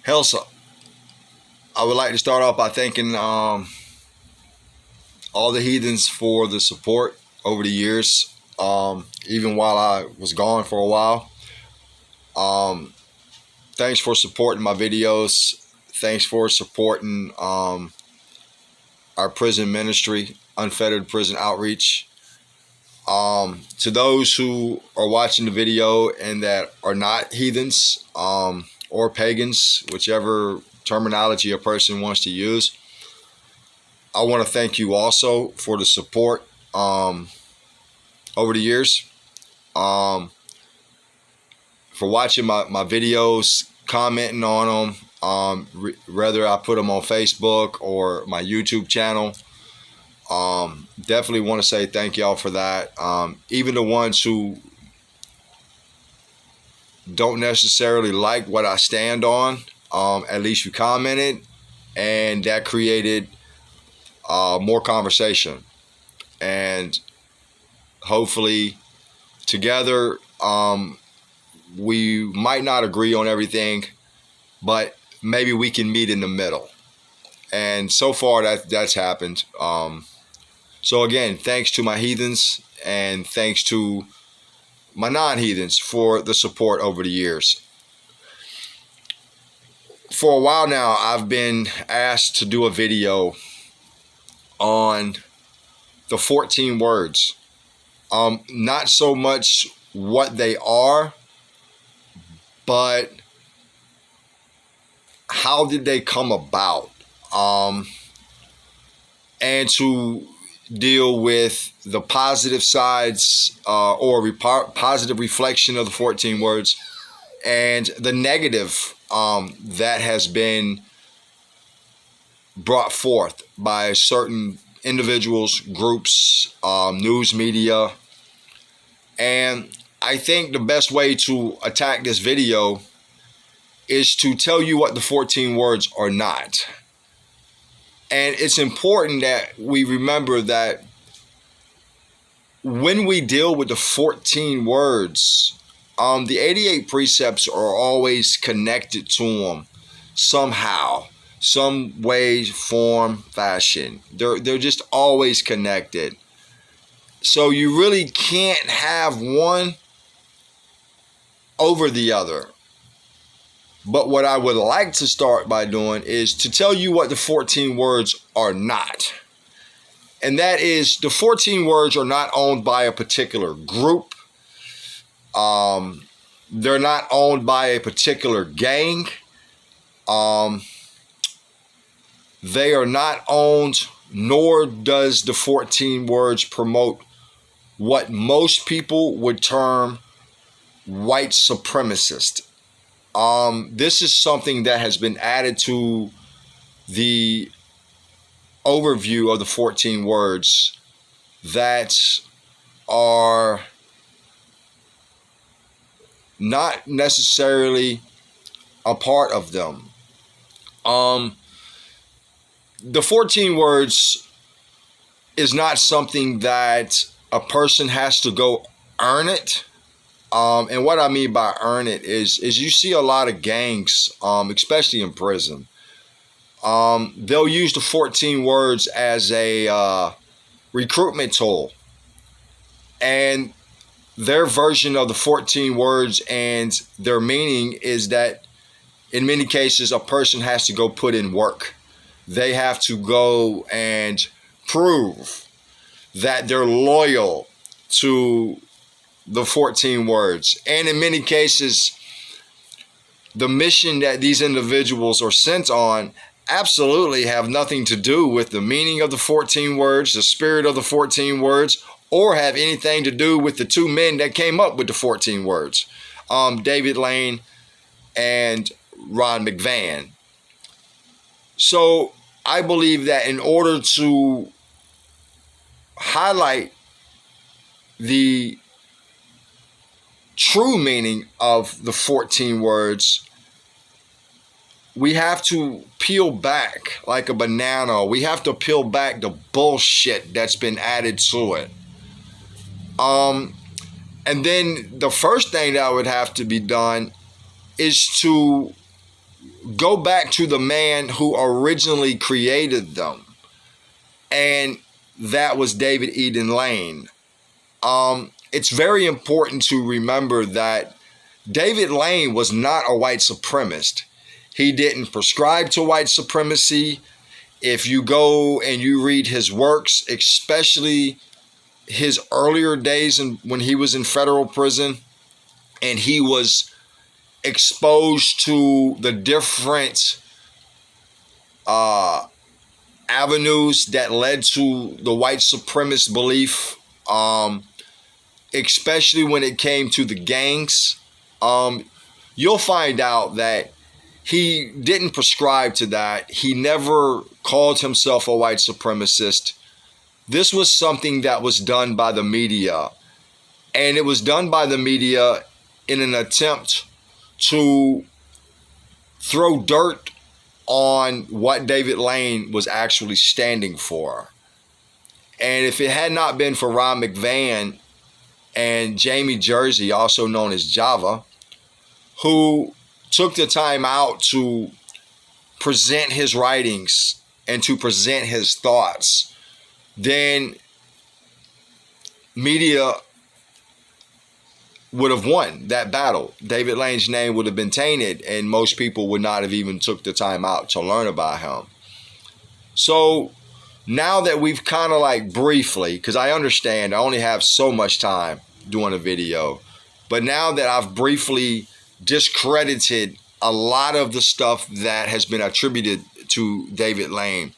Helsa, I would like to start off by thanking all the heathens for the support over the years, even while I was gone for a while. Um, Thanks for supporting my videos. Thanks for supporting our prison ministry, Unfettered Prison Outreach. To those who are watching the video and that are not heathens or pagans, whichever terminology a person wants to use, I want to thank you also for the support over the years, for watching my videos, commenting on them, whether I put them on Facebook or my YouTube channel. Definitely want to say thank y'all for that. Even the ones who don't necessarily like what I stand on, at least you commented, and that created more conversation. And hopefully together, we might not agree on everything, but maybe we can meet in the middle. And so far that's happened. So again, thanks to my heathens and thanks to my non-heathens for the support over the years. For a while now, I've been asked to do a video on the 14 words. Not so much what they are, but how did they come about? And to deal with the positive sides or positive reflection of the 14 words and the negative that has been brought forth by certain individuals, groups, news media. And I think the best way to attack this video is to tell you what the 14 words are not. And it's important that we remember that when we deal with the 14 words, the 88 precepts are always connected to them somehow, some way, form, fashion. They're just always connected. So you really can't have one over the other. But what I would like to start by doing is to tell you what the 14 words are not. And that is, the 14 words are not owned by a particular group. They're not owned by a particular gang. They are not owned, nor does the 14 words promote what most people would term white supremacist. This is something that has been added to the overview of the 14 words that are not necessarily a part of them. The 14 words is not something that a person has to go earn it. And what I mean by earn it is you see a lot of gangs, especially in prison. They'll use the 14 words as a recruitment tool. And their version of the 14 words and their meaning is that in many cases, a person has to go put in work. They have to go and prove that they're loyal to the 14 words. And in many cases, the mission that these individuals are sent on absolutely have nothing to do with the meaning of the 14 words, the spirit of the 14 words, or have anything to do with the two men that came up with the 14 words, David Lane and Ron McVan. So I believe that in order to highlight the true meaning of the 14 words, we have to peel back like a banana. We have to peel back the bullshit that's been added to it. And then the first thing that would have to be done is to go back to the man who originally created them, and that was David Eden Lane. It's very important to remember that David Lane was not a white supremacist. He didn't prescribe to white supremacy. If you go and you read his works, especially his earlier days when he was in federal prison and he was exposed to the different avenues that led to the white supremacist belief, especially when it came to the gangs, you'll find out that he didn't prescribe to that. He never called himself a white supremacist. This was something that was done by the media. And it was done by the media in an attempt to throw dirt on what David Lane was actually standing for. And if it had not been for Ron McVan and Jamie Jersey, also known as Java, who took the time out to present his writings and to present his thoughts, then media would have won that battle. David Lane's name would have been tainted and most people would not have even took the time out to learn about him. So now that we've kind of like briefly, because I understand I only have so much time doing a video, but now that I've briefly discredited a lot of the stuff that has been attributed to David Lane,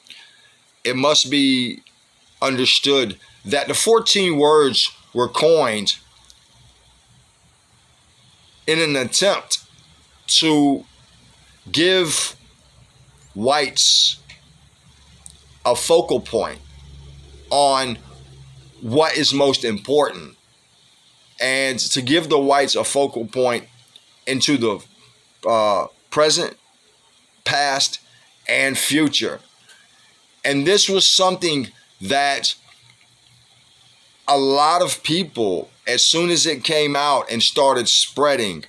it must be understood that the 14 words were coined in an attempt to give whites a focal point on what is most important, and to give the whites a focal point into the present, past, and future. And this was something that a lot of people, as soon as it came out and started spreading,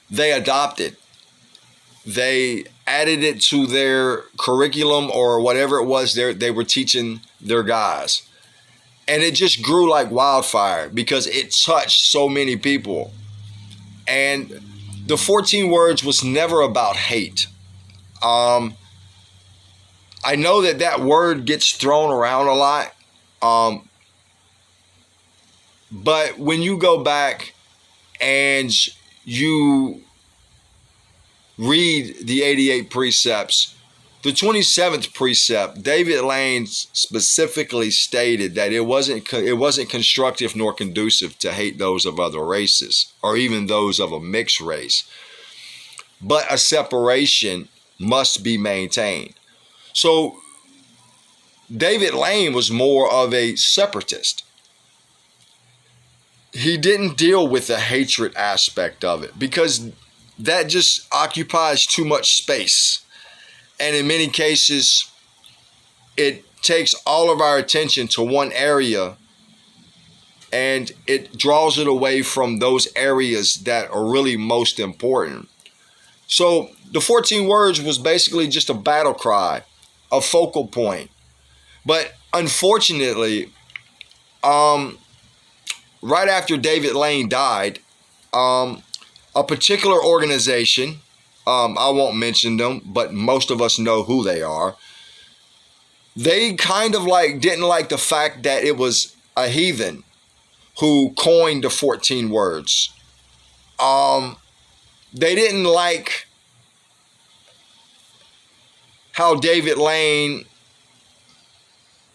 they adopted. They added it to their curriculum or whatever it was they were teaching their guys. And it just grew like wildfire because it touched so many people. And the 14 words was never about hate. I know that word gets thrown around a lot. But when you go back and you read the 88 precepts, the 27th precept, David Lane specifically stated that it wasn't constructive nor conducive to hate those of other races or even those of a mixed race. But a separation must be maintained. So David Lane was more of a separatist. He didn't deal with the hatred aspect of it because that just occupies too much space. And in many cases, it takes all of our attention to one area and it draws it away from those areas that are really most important. So the 14 words was basically just a battle cry, a focal point. But unfortunately, right after David Lane died, a particular organization, I won't mention them, but most of us know who they are. They kind of like didn't like the fact that it was a heathen who coined the 14 words. They didn't like how David Lane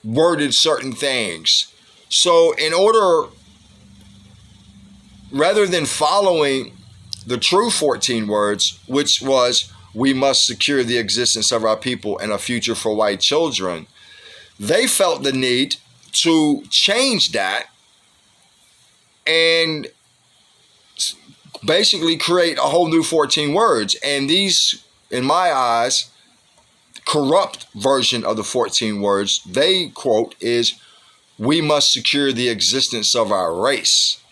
worded certain things. So in order, rather than following the true 14 words, which was, we must secure the existence of our people and a future for white children, they felt the need to change that and basically create a whole new 14 words. And these, in my eyes, corrupt version of the 14 words, they quote is, we must secure the existence of our race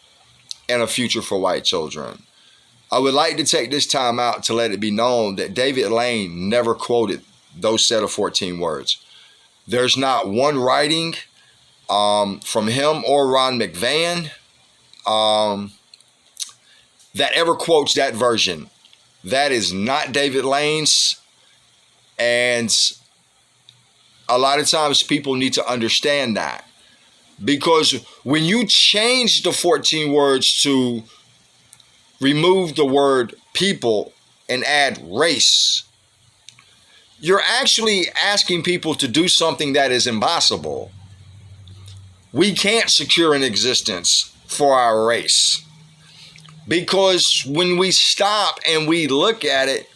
and a future for white children. I would like to take this time out to let it be known that David Lane never quoted those set of 14 words. There's not one writing from him or Ron McVan that ever quotes that version. That is not David Lane's. And a lot of times people need to understand that. Because when you change the 14 words to remove the word people and add race, you're actually asking people to do something that is impossible. We can't secure an existence for our race. Because when we stop and we look at it,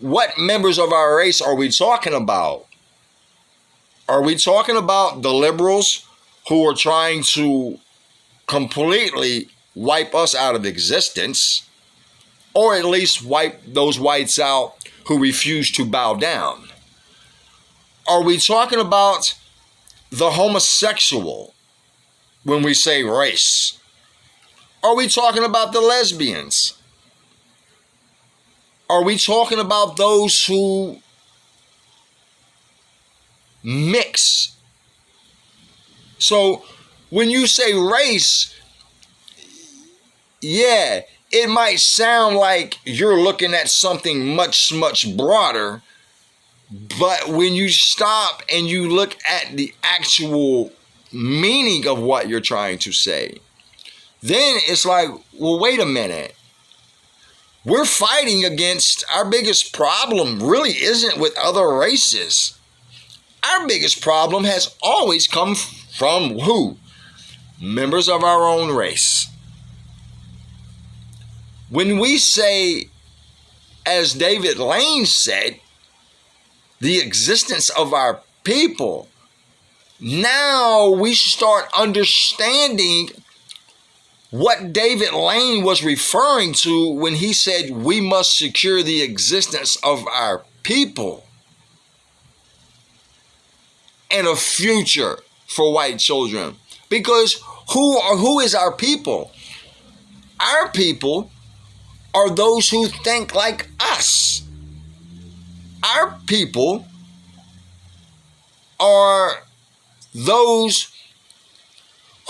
what members of our race are we talking about? Are we talking about the liberals who are trying to completely wipe us out of existence, or at least wipe those whites out who refuse to bow down? Are we talking about the homosexual when we say race? Are we talking about the lesbians? Are we talking about those who mix? So when you say race, yeah, it might sound like you're looking at something much, much broader, but when you stop and you look at the actual meaning of what you're trying to say, then it's like, well, wait a minute. We're fighting against, our biggest problem really isn't with other races. Our biggest problem has always come from who? Members of our own race. When we say, as David Lane said, the existence of our people, now we start understanding what David Lane was referring to when he said we must secure the existence of our people and a future for white children. Because who is our people? Our people are those who think like us. Our people are those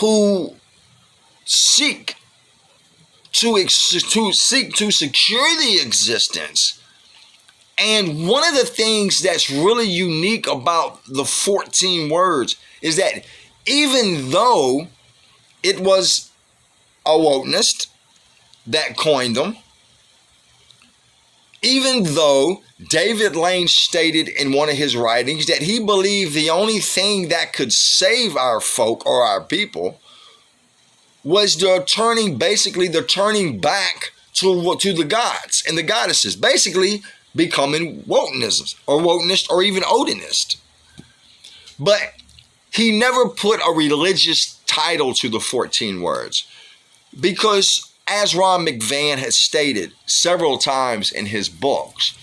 who seek to secure the existence. And one of the things that's really unique about the 14 words is that even though it was a wokenist that coined them, even though David Lane stated in one of his writings that he believed the only thing that could save our folk or our people was the turning back to the gods and the goddesses, basically becoming wokenist or even Odinist. But he never put a religious title to the 14 words because, as Ron McVan has stated several times in his books,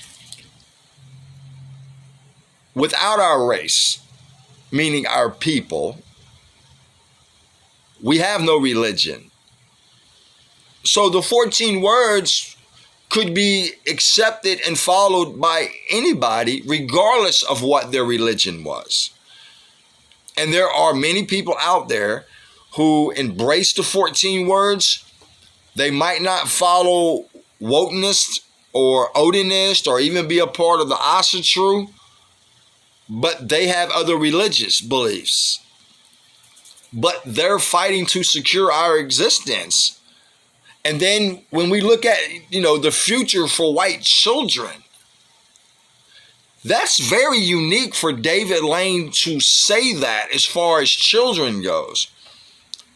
without our race, meaning our people, we have no religion. So the 14 words could be accepted and followed by anybody, regardless of what their religion was. And there are many people out there who embrace the 14 words. They might not follow wokenist or Odinist or even be a part of the Asatru, but they have other religious beliefs. But they're fighting to secure our existence. And then when we look at, the future for white children, that's very unique for David Lane to say that as far as children goes,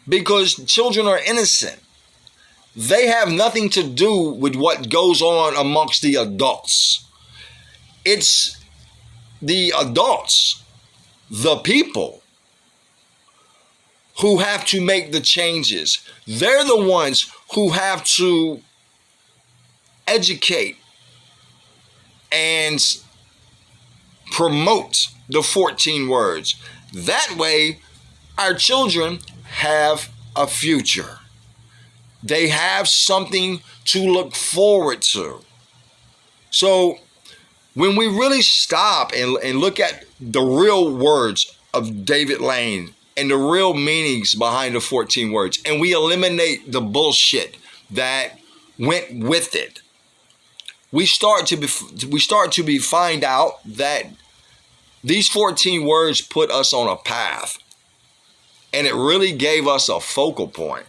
because children are innocent. They have nothing to do with what goes on amongst the adults. It's the adults, the people, who have to make the changes. They're the ones who have to educate and promote the 14 words. That way, our children have a future. They have something to look forward to. So when we really stop and look at the real words of David Lane and the real meanings behind the 14 words, and we eliminate the bullshit that went with it, we start to find out that these 14 words put us on a path, and it really gave us a focal point.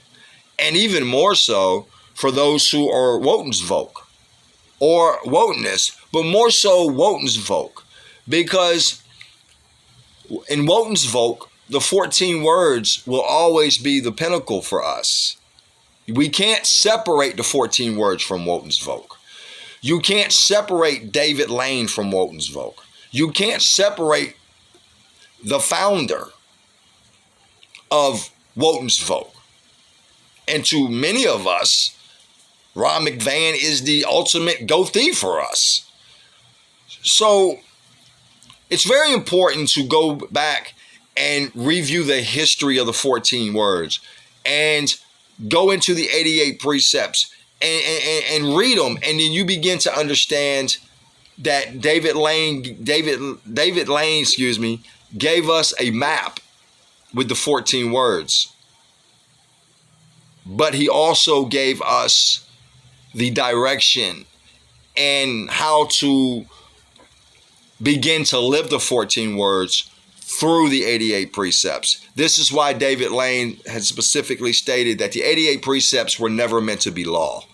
And even more so for those who are Wotensvolk or Wotenists, but more so Wotensvolk, because in Wotensvolk, the 14 words will always be the pinnacle for us. We can't separate the 14 words from Wotensvolk. You can't separate David Lane from Wotensvolk. You can't separate the founder of Wotensvolk. And to many of us, Ron McVan is the ultimate goatee for us. So it's very important to go back and review the history of the 14 words and go into the 88 precepts and read them. And then you begin to understand that David Lane, gave us a map with the 14 words. But he also gave us the direction and how to begin to live the 14 words through the 88 precepts. This is why David Lane has specifically stated that the 88 precepts were never meant to be law.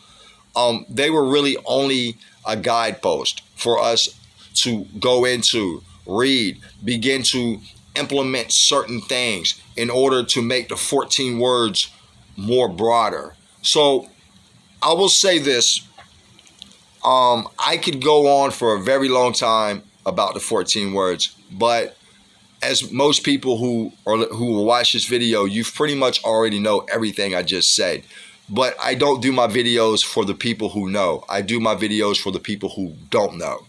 They were really only a guidepost for us to go into, read, begin to implement certain things in order to make the 14 words more broader. So I will say this. I could go on for a very long time about the 14 words, but as most people who will watch this video, you've pretty much already know everything I just said. But I don't do my videos for the people who know. I do my videos for the people who don't know.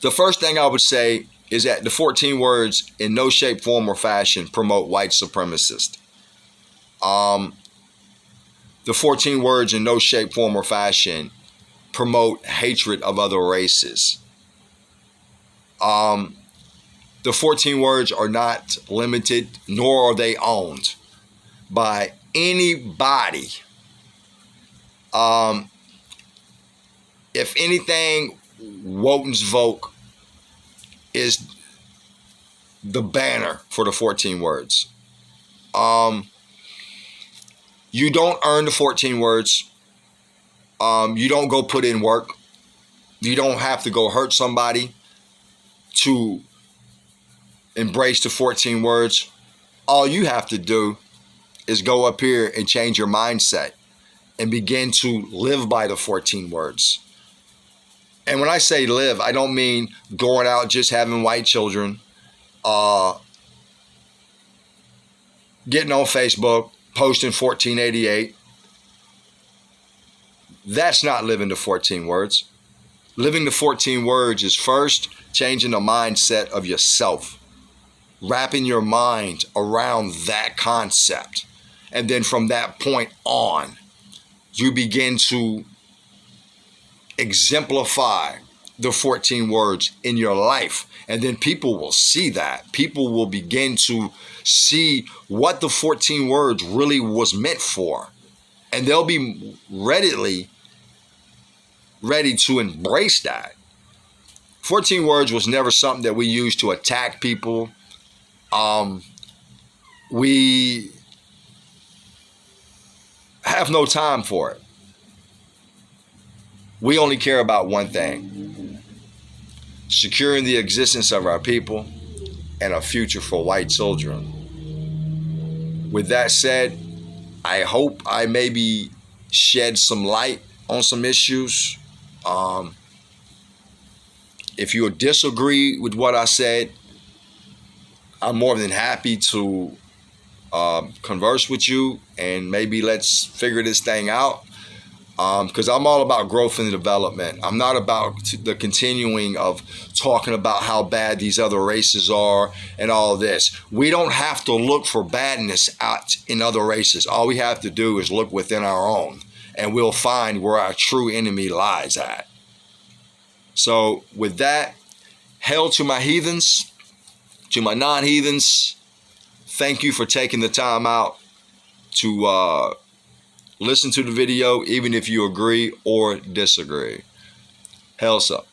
The first thing I would say is that the 14 words in no shape, form, or fashion promote white supremacists. The 14 words in no shape, form, or fashion promote hatred of other races. The 14 words are not limited, nor are they owned by anybody. If anything, Wotensvolk is the banner for the 14 words. You don't earn the 14 words. You don't go put in work. You don't have to go hurt somebody to embrace the 14 words. All you have to do is go up here and change your mindset and begin to live by the 14 words. And when I say live, I don't mean going out just having white children, getting on Facebook, posting 1488. That's not living the 14 words. Living the 14 words is first changing the mindset of yourself, wrapping your mind around that concept. And then from that point on, you begin to exemplify the 14 words in your life. And then people will see that. People will begin to see what the 14 words really was meant for. And they'll be ready to embrace that. 14 words was never something that we used to attack people. We have no time for it. We only care about one thing: securing the existence of our people and a future for white children. With that said, I hope I maybe shed some light on some issues. If you disagree with what I said, I'm more than happy to converse with you and maybe let's figure this thing out. because I'm all about growth and development. I'm not about the continuing of talking about how bad these other races are and all this. We don't have to look for badness out in other races. All we have to do is look within our own, and we'll find where our true enemy lies at. So with that, hail to my heathens, to my non-heathens. Thank you for taking the time out to listen to the video, even if you agree or disagree. Hail up.